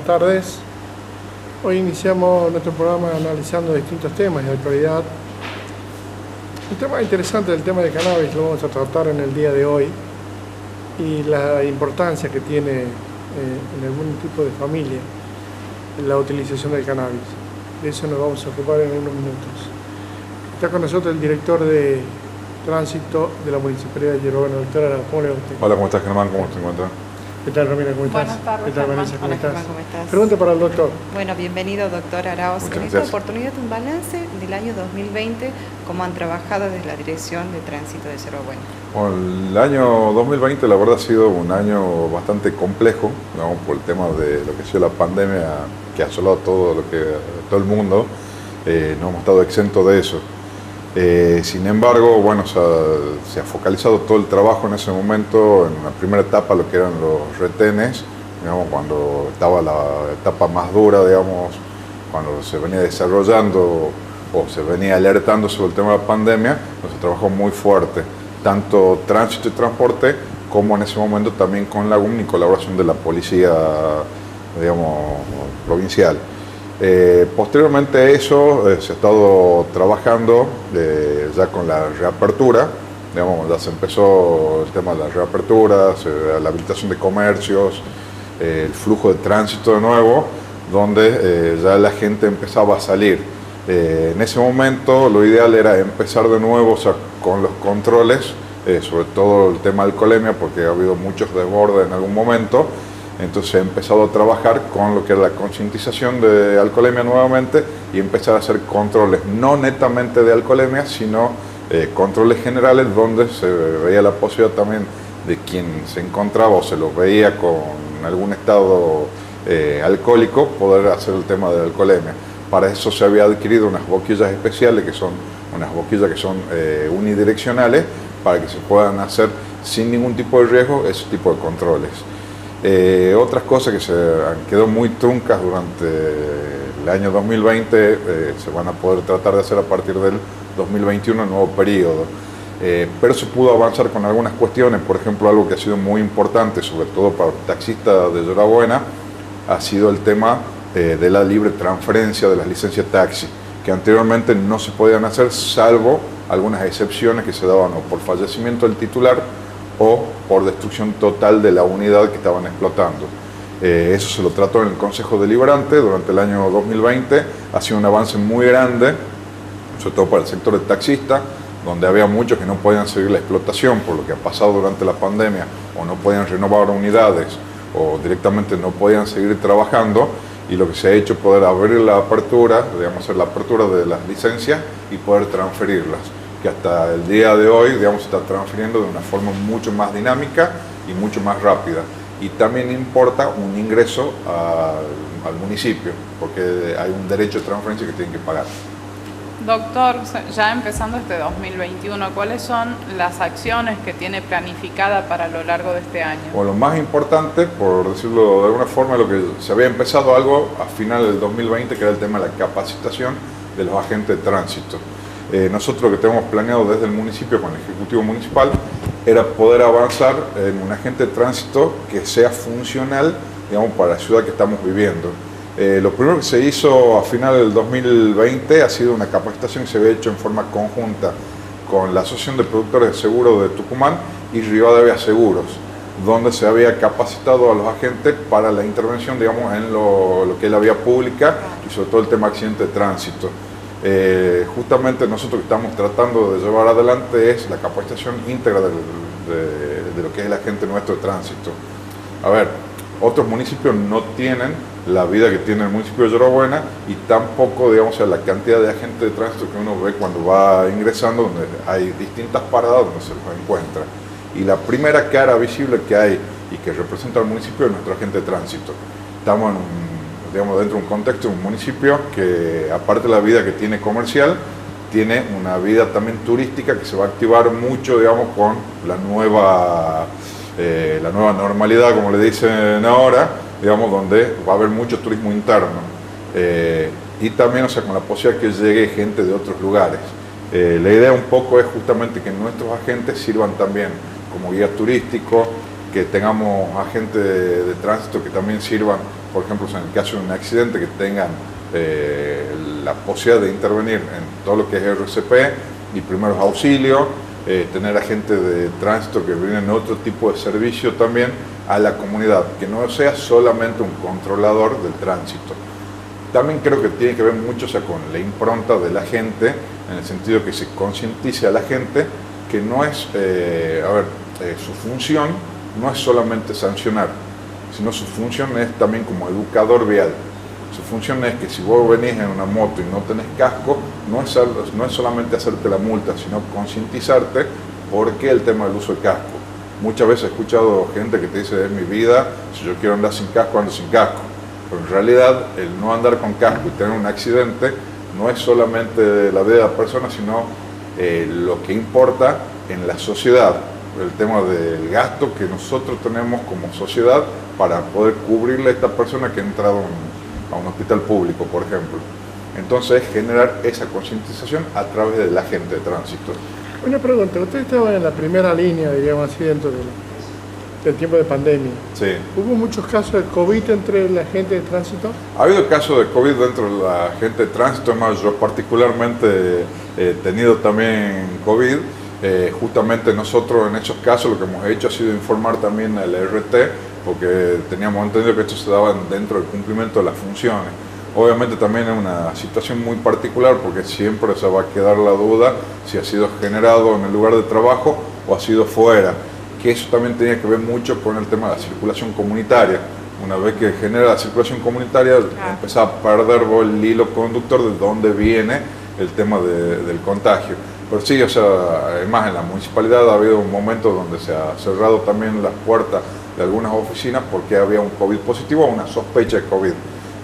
tardes. Hoy iniciamos nuestro programa analizando distintos temas de actualidad. Un tema interesante del tema de cannabis lo vamos a tratar en el día de hoy y la importancia que tiene en algún tipo de familia la utilización del cannabis. De eso nos vamos a ocupar en unos minutos. Está con nosotros el director de Tránsito de la Municipalidad de Yerba Buena, doctor Araujo. ¿Cómo le va a usted? Hola, ¿cómo estás, Germán? ¿Cómo te encuentras? ¿Qué tal, Romina? ¿Cómo estás? Buenas tardes, ¿Qué tal, Germán? Vanessa? ¿Cómo Hola, estás? Germán, ¿cómo estás? Pregunta para el doctor. Bueno, bienvenido, doctor Arauz. Muchas En esta gracias. oportunidad, un balance del año 2020, cómo han trabajado desde la Dirección de Tránsito de Yerba Buena. Bueno, el año 2020 la verdad ha sido un año bastante complejo, digamos, por el tema de lo que ha sido la pandemia que ha asolado todo el mundo. No hemos estado exentos de eso. Sin embargo, bueno, se ha focalizado todo el trabajo en ese momento, en la primera etapa, lo que eran los retenes, digamos, cuando estaba la etapa más dura, digamos, cuando se venía desarrollando o se venía alertando sobre el tema de la pandemia, se trabajó muy fuerte, tanto tránsito y transporte, como en ese momento también con la UNI y colaboración de la policía, digamos, provincial. Posteriormente a eso se ha estado trabajando ya con la reapertura, digamos, ya se empezó el tema de la reapertura, la habilitación de comercios, el flujo de tránsito de nuevo, donde ya la gente empezaba a salir. En ese momento lo ideal era empezar de nuevo, o sea, con los controles, sobre todo el tema de alcoholemia, porque ha habido muchos desbordes en algún momento. Entonces he empezado a trabajar con lo que es la concientización de alcoholemia nuevamente y empezar a hacer controles, no netamente de alcoholemia, sino controles generales donde se veía la posibilidad también de quien se encontraba o se lo veía con algún estado alcohólico, poder hacer el tema de alcoholemia. Para eso se había adquirido unas boquillas especiales, que son unas boquillas que son unidireccionales, para que se puedan hacer sin ningún tipo de riesgo ese tipo de controles. Otras cosas que se han quedado muy truncas durante el año 2020 se van a poder tratar de hacer a partir del 2021, el nuevo periodo. Pero se pudo avanzar con algunas cuestiones, por ejemplo, algo que ha sido muy importante, sobre todo para los taxistas de Yerba Buena, ha sido el tema de la libre transferencia de las licencias taxi, que anteriormente no se podían hacer, salvo algunas excepciones que se daban o por fallecimiento del titular o por destrucción total de la unidad que estaban explotando. Eso se lo trató en el Consejo Deliberante durante el año 2020, ha sido un avance muy grande, sobre todo para el sector de taxista, donde había muchos que no podían seguir la explotación por lo que ha pasado durante la pandemia, o no podían renovar unidades, o directamente no podían seguir trabajando, y lo que se ha hecho es poder abrir la apertura, digamos, hacer la apertura de las licencias y poder transferirlas, que hasta el día de hoy, digamos, se está transfiriendo de una forma mucho más dinámica y mucho más rápida. Y también importa un ingreso al municipio, porque hay un derecho de transferencia que tienen que pagar. Doctor, ya empezando este 2021, ¿cuáles son las acciones que tiene planificada para lo largo de este año? Bueno, lo más importante, por decirlo de alguna forma, lo que se había empezado algo a final del 2020, que era el tema de la capacitación de los agentes de tránsito. Nosotros lo que tenemos planeado desde el municipio con el Ejecutivo Municipal era poder avanzar en un agente de tránsito que sea funcional, digamos, para la ciudad que estamos viviendo. Lo primero que se hizo a final del 2020 ha sido una capacitación que se había hecho en forma conjunta con la Asociación de Productores de Seguros de Tucumán y Rivadavia Seguros, donde se había capacitado a los agentes para la intervención, digamos, en lo que es la vía pública y sobre todo el tema de accidentes de tránsito. Justamente nosotros que estamos tratando de llevar adelante es la capacitación íntegra de lo que es el agente nuestro de tránsito. A ver, otros municipios no tienen la vida que tiene el municipio de Yerba Buena y tampoco, digamos, la cantidad de agentes de tránsito que uno ve cuando va ingresando, donde hay distintas paradas donde se los encuentra. Y la primera cara visible que hay y que representa al municipio es nuestro agente de tránsito. Estamos digamos, dentro de un contexto de un municipio que, aparte de la vida que tiene comercial, tiene una vida también turística que se va a activar mucho, digamos, con la nueva normalidad, como le dicen ahora, digamos, donde va a haber mucho turismo interno. Y también, o sea, con la posibilidad que llegue gente de otros lugares. La idea un poco es justamente que nuestros agentes sirvan también como guía turístico, que tengamos agentes de tránsito que también sirvan por ejemplo, en el caso de un accidente, que tengan la posibilidad de intervenir en todo lo que es RCP y primeros auxilios, tener agentes de tránsito que brinden otro tipo de servicio también a la comunidad, que no sea solamente un controlador del tránsito. También creo que tiene que ver mucho, o sea, con la impronta de la gente, en el sentido que se concientice a la gente que no es, su función no es solamente sancionar, sino su función es también como educador vial. Su función es que si vos venís en una moto y no tenés casco, no es solamente hacerte la multa, sino concientizarte por qué el tema del uso de casco. Muchas veces he escuchado gente que te dice, es mi vida, si yo quiero andar sin casco, ando sin casco. Pero en realidad el no andar con casco y tener un accidente no es solamente la vida de la persona, sino lo que importa en la sociedad, el tema del gasto que nosotros tenemos como sociedad para poder cubrirle a esta persona que ha entrado a un hospital público, por ejemplo. Entonces, generar esa concientización a través del agente de tránsito. Una pregunta, usted estaba en la primera línea, digamos así, dentro del tiempo de pandemia. Sí. ¿Hubo muchos casos de COVID entre la gente de tránsito? Ha habido casos de COVID dentro de la gente de tránsito, más yo particularmente he tenido también COVID. Justamente nosotros en esos casos lo que hemos hecho ha sido informar también al RT, porque teníamos entendido que esto se daba dentro del cumplimiento de las funciones. Obviamente también es una situación muy particular, porque siempre se va a quedar la duda si ha sido generado en el lugar de trabajo o ha sido fuera, que eso también tenía que ver mucho con el tema de la circulación comunitaria. Una vez que genera la circulación comunitaria, empieza a perder el hilo conductor de dónde viene el tema del contagio. Pero sí, o sea, además en la municipalidad ha habido un momento donde se ha cerrado también las puertas de algunas oficinas porque había un COVID positivo o una sospecha de COVID.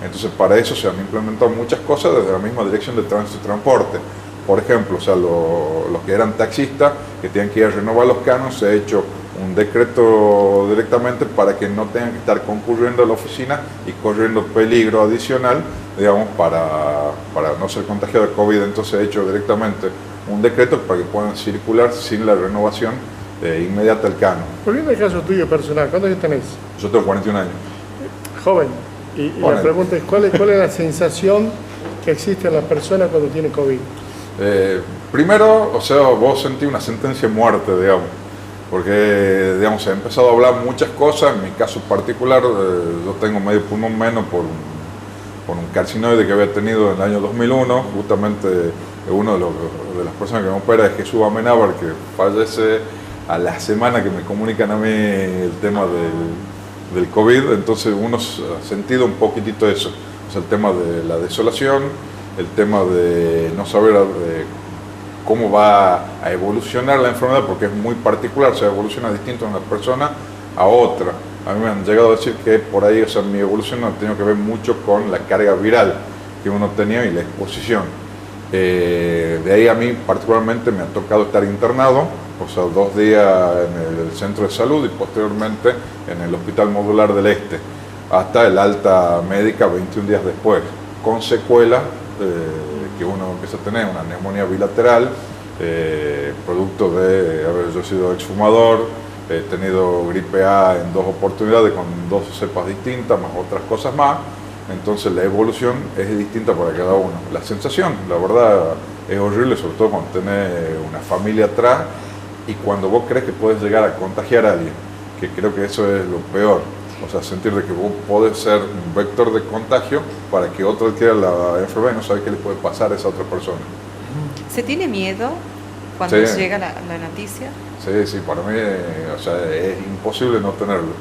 Entonces, para eso se han implementado muchas cosas desde la misma Dirección de Tránsito y Transporte. Por ejemplo, o sea, los que eran taxistas, que tenían que ir a renovar los canos, se ha hecho un decreto directamente para que no tengan que estar concurriendo a la oficina y corriendo peligro adicional, digamos, para no ser contagiado de COVID. Entonces, se ha hecho directamente un decreto para que puedan circular sin la renovación inmediata del cano. Volviendo al caso tuyo personal, ¿cuántos años tenés? Yo tengo 41 años. Joven. Y la pregunta es, ¿cuál es la sensación que existe en la persona cuando tiene COVID? Primero, o sea, vos sentís una sentencia de muerte, digamos, porque, digamos, se ha empezado a hablar muchas cosas. En mi caso particular, yo tengo medio pulmón menos por un carcinoide que había tenido en el año 2001, justamente uno de las personas que me opera es Jesús Amenábar, que fallece a la semana que me comunican a mí el tema del COVID. Entonces uno ha sentido un poquitito eso, o sea, el tema de la desolación, el tema de no saber cómo va a evolucionar la enfermedad, porque es muy particular, o sea, evoluciona distinto de una persona a otra. A mí me han llegado a decir que por ahí, o sea, mi evolución ha tenido que ver mucho con la carga viral que uno tenía y la exposición. De ahí a mí particularmente me ha tocado estar internado, o sea, 2 días en el centro de salud y posteriormente en el Hospital Modular del Este, hasta el alta médica 21 días después, con secuelas que uno empieza a tener, una neumonía bilateral, producto de haber yo sido exfumador, he tenido gripe A en 2 oportunidades con 2 cepas distintas, más otras cosas más. Entonces la evolución es distinta para cada uno. La sensación, la verdad, es horrible, sobre todo cuando tenés una familia atrás y cuando vos crees que puedes llegar a contagiar a alguien, que creo que eso es lo peor. O sea, sentir de que vos podés ser un vector de contagio para que otro adquiera la enfermedad y no sabe qué le puede pasar a esa otra persona. ¿Se tiene miedo cuando llega la noticia? Sí, para mí, o sea, es imposible no tenerlo.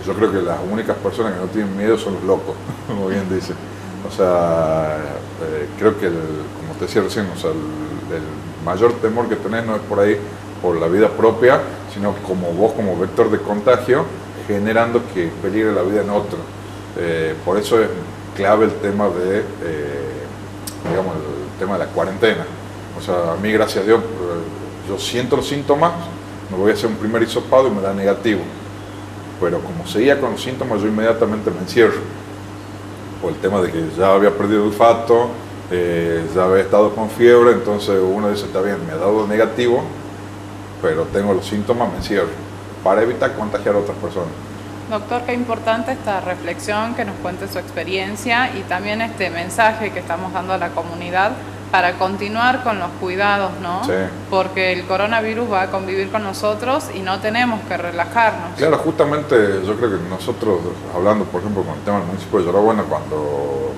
Yo creo que las únicas personas que no tienen miedo son los locos, como bien dice. O sea, creo que, como te decía recién, o sea, el mayor temor que tenés no es por ahí, por la vida propia, sino como vos como vector de contagio, generando que peligre la vida en otro. Por eso es clave el tema de, digamos, el tema de la cuarentena. O sea, a mí, gracias a Dios, yo siento los síntomas, me voy a hacer un primer hisopado y me da negativo. Pero como seguía con los síntomas, yo inmediatamente me encierro. Por el tema de que ya había perdido el olfato, ya había estado con fiebre, entonces uno dice, está bien, me ha dado negativo, pero tengo los síntomas, me encierro, para evitar contagiar a otras personas. Doctor, qué importante esta reflexión, que nos cuente su experiencia y también este mensaje que estamos dando a la comunidad para continuar con los cuidados, ¿no? Sí. Porque el coronavirus va a convivir con nosotros y no tenemos que relajarnos. Claro, justamente yo creo que nosotros, hablando por ejemplo con el tema del municipio de Yorabuena, cuando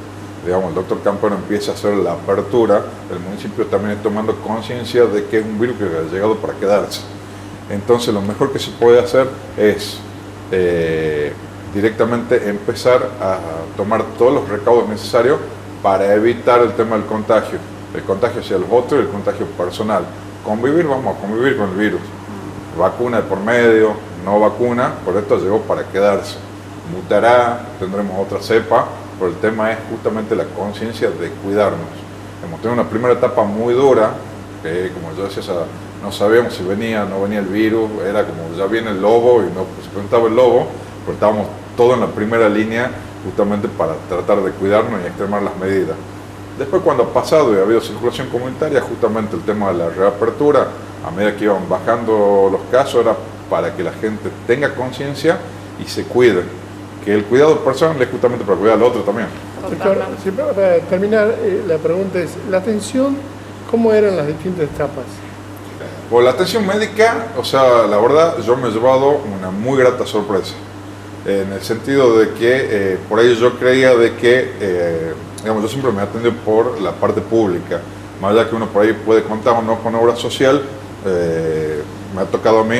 digamos, el doctor Campero empieza a hacer la apertura, el municipio también está tomando conciencia de que es un virus que ha llegado para quedarse. Entonces lo mejor que se puede hacer es directamente empezar a tomar todos los recaudos necesarios para evitar el tema del contagio hacia los otros y el contagio personal. Convivir, vamos a convivir con el virus. Vacuna de por medio, no vacuna, por esto llegó para quedarse. Mutará, tendremos otra cepa, pero el tema es justamente la conciencia de cuidarnos. Hemos tenido una primera etapa muy dura, que como yo decía, no sabíamos si venía o no venía el virus, era como ya viene el lobo y no se presentaba el lobo, pero estábamos todos en la primera línea justamente para tratar de cuidarnos y extremar las medidas. Después, cuando ha pasado y ha habido circulación comunitaria, justamente el tema de la reapertura, a medida que iban bajando los casos, era para que la gente tenga conciencia y se cuide. Que el cuidado personal es justamente para cuidar al otro también. Doctor, siempre para terminar, la pregunta es, ¿la atención cómo eran las distintas etapas? Por la atención médica, o sea, la verdad, yo me he llevado una muy grata sorpresa. En el sentido de que, por ello yo creía de que, digamos, yo siempre me he atendido por la parte pública. Más allá que uno por ahí puede contar o no con obra social, me ha tocado a mí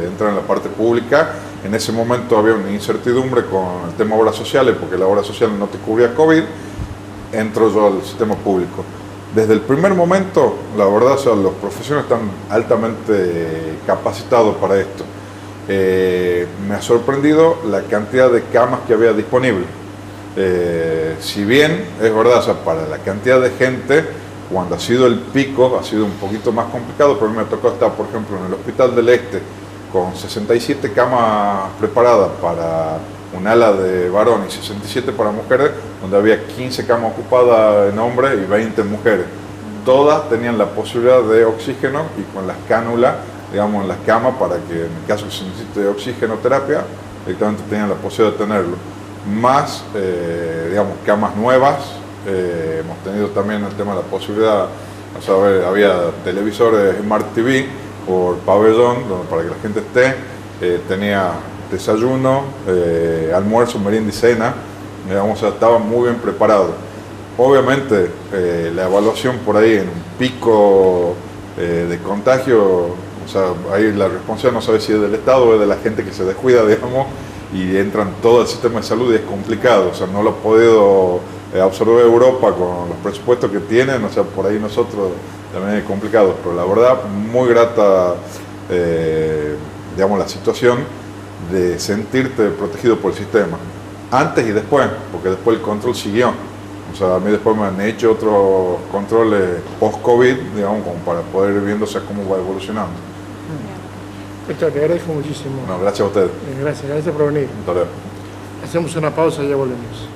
entrar en la parte pública. En ese momento había una incertidumbre con el tema de obras sociales, porque la obra social no te cubría COVID. Entro yo al sistema público. Desde el primer momento, la verdad, o sea, los profesionales están altamente capacitados para esto. Me ha sorprendido la cantidad de camas que había disponible. Si bien es verdad, o sea, para la cantidad de gente, cuando ha sido el pico, ha sido un poquito más complicado, pero a mí me tocó estar, por ejemplo, en el Hospital del Este, con 67 camas preparadas para un ala de varón y 67 para mujeres, donde había 15 camas ocupadas en hombres y 20 en mujeres. Todas tenían la posibilidad de oxígeno y con las cánulas, digamos, en las camas, para que en el caso que se necesite oxigenoterapia, directamente tenían la posibilidad de tenerlo. Más, digamos, camas nuevas. Hemos tenido también el tema de la posibilidad, o sea, había televisores Smart TV por pabellón, donde para que la gente esté, tenía desayuno, almuerzo, merienda y cena, digamos, o sea, estaba muy bien preparado. Obviamente, la evaluación por ahí en un pico de contagio, o sea, ahí la responsabilidad no sabe si es del Estado o es de la gente que se descuida, digamos, y entran todo el sistema de salud y es complicado, o sea, no lo ha podido absorber Europa con los presupuestos que tienen, o sea, por ahí nosotros también es complicado, pero la verdad, muy grata, digamos, la situación de sentirte protegido por el sistema, antes y después, porque después el control siguió. O sea, a mí después me han hecho otros controles post-COVID, digamos, como para poder ir viéndose cómo va evolucionando. Doctor, te agradezco muchísimo. No, gracias a ustedes. Gracias por venir. Hasta luego. Hacemos una pausa y ya volvemos.